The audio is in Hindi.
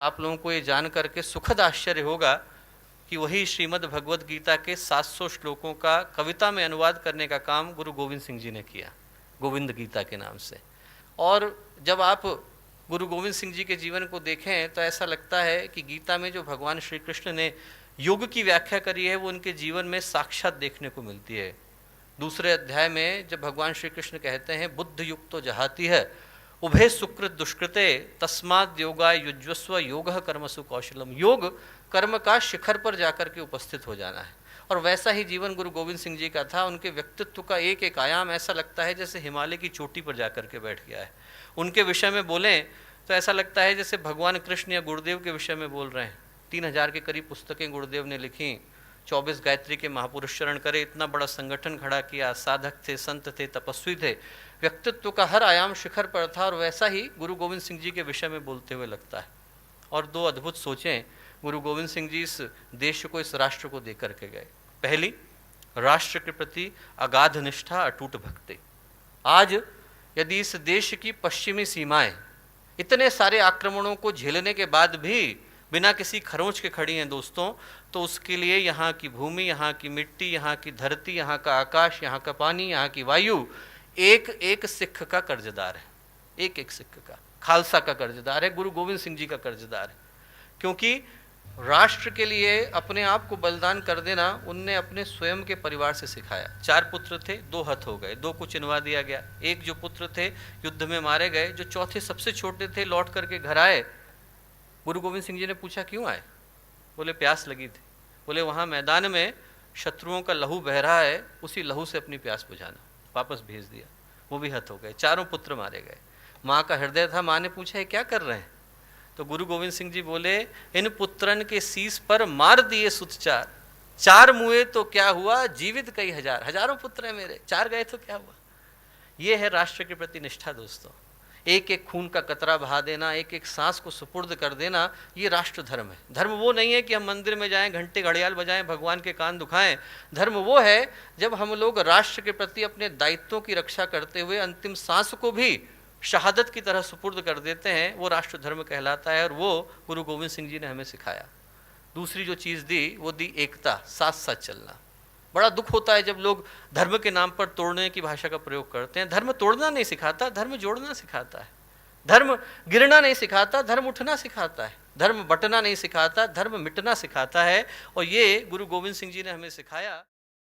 आप लोगों को ये जान करके सुखद आश्चर्य होगा कि वही श्रीमद् भगवद गीता के 700 श्लोकों का कविता में अनुवाद करने का काम गुरु गोविंद सिंह जी ने किया, गोविंद गीता के नाम से। और जब आप गुरु गोविंद सिंह जी के जीवन को देखें तो ऐसा लगता है कि गीता में जो भगवान श्री कृष्ण ने युग की व्याख्या करी है वो उनके जीवन में साक्षात देखने को मिलती है। दूसरे अध्याय में जब भगवान श्री कृष्ण कहते हैं बुद्ध युक्त तो जहाती है उभय सुकृत दुष्कृते तस्माद योगाय युज्वस्व योगः कर्मसु कौशलम। योग कर्म का शिखर पर जाकर के उपस्थित हो जाना है। और वैसा ही जीवन गुरु गोविंद सिंह जी का था। उनके व्यक्तित्व का एक एक आयाम ऐसा लगता है जैसे हिमालय की चोटी पर जाकर के बैठ गया है। उनके विषय में बोलें तो ऐसा लगता है जैसे भगवान कृष्ण या गुरुदेव के विषय में बोल रहे हैं। 3000 के करीब पुस्तकें गुरुदेव ने लिखी, 24 गायत्री के महापुरुष चरण करे, इतना बड़ा संगठन खड़ा किया, साधक थे, संत थे, तपस्वी थे, व्यक्तित्व का हर आयाम शिखर पर था। और वैसा ही गुरु गोविंद सिंह जी के विषय में बोलते हुए लगता है। और दो अद्भुत सोचें गुरु गोविंद सिंह जी इस देश को, इस राष्ट्र को दे करके गए। पहली, राष्ट्र के प्रति अगाध निष्ठा, अटूट भक्ति। आज यदि इस देश की पश्चिमी सीमाएं इतने सारे आक्रमणों को झेलने के बाद भी बिना किसी खरोंच के खड़ी हैं दोस्तों, तो उसके लिए यहाँ की भूमि, यहाँ की मिट्टी, यहाँ की धरती, यहाँ का आकाश, यहाँ का पानी, यहाँ की वायु एक एक सिख का कर्जदार है। एक एक सिख का, खालसा का कर्जदार है, गुरु गोविंद सिंह जी का कर्जदार है। क्योंकि राष्ट्र के लिए अपने आप को बलिदान कर देना उनने अपने स्वयं के परिवार से सिखाया। 4 पुत्र थे, 2 हत हो गए, 2 को चिनवा दिया गया। एक जो पुत्र थे युद्ध में मारे गए, जो चौथे सबसे छोटे थे लौट करके घर आए। गुरु गोविंद सिंह जी ने पूछा क्यों आए? बोले प्यास लगी थी। बोले वहाँ मैदान में शत्रुओं का लहू बह रहा है, उसी लहू से अपनी प्यास बुझाना। वापस भेज दिया, वो भी हत हो गए। 4 पुत्र मारे गए। माँ का हृदय था, माँ ने पूछा ये क्या कर रहे हैं? तो गुरु गोविंद सिंह जी बोले इन पुत्रन के शीस पर मार दिए सुत 4, 4 मुए तो क्या हुआ, जीवित कई हजार। हजारों पुत्र हैं मेरे, 4 गए तो क्या हुआ। ये है राष्ट्र के प्रति निष्ठा दोस्तों। एक एक खून का कतरा बहा देना, एक एक सांस को सुपुर्द कर देना, ये राष्ट्र धर्म है। धर्म वो नहीं है कि हम मंदिर में जाएं, घंटे घड़ियाल बजाएं, भगवान के कान दुखाएं। धर्म वो है जब हम लोग राष्ट्र के प्रति अपने दायित्वों की रक्षा करते हुए अंतिम सांस को भी शहादत की तरह सुपुर्द कर देते हैं, वो राष्ट्र धर्म कहलाता है। और वो गुरु गोविंद सिंह जी ने हमें सिखाया। दूसरी जो चीज़ दी वो दी एकता, साथ साथ चलना। बड़ा दुख होता है जब लोग धर्म के नाम पर तोड़ने की भाषा का प्रयोग करते हैं। धर्म तोड़ना नहीं सिखाता, धर्म जोड़ना सिखाता है। धर्म गिरना नहीं सिखाता, धर्म उठना सिखाता है। धर्म बंटना नहीं सिखाता, धर्म मिटना सिखाता है। और ये गुरु गोविंद सिंह जी ने हमें सिखाया।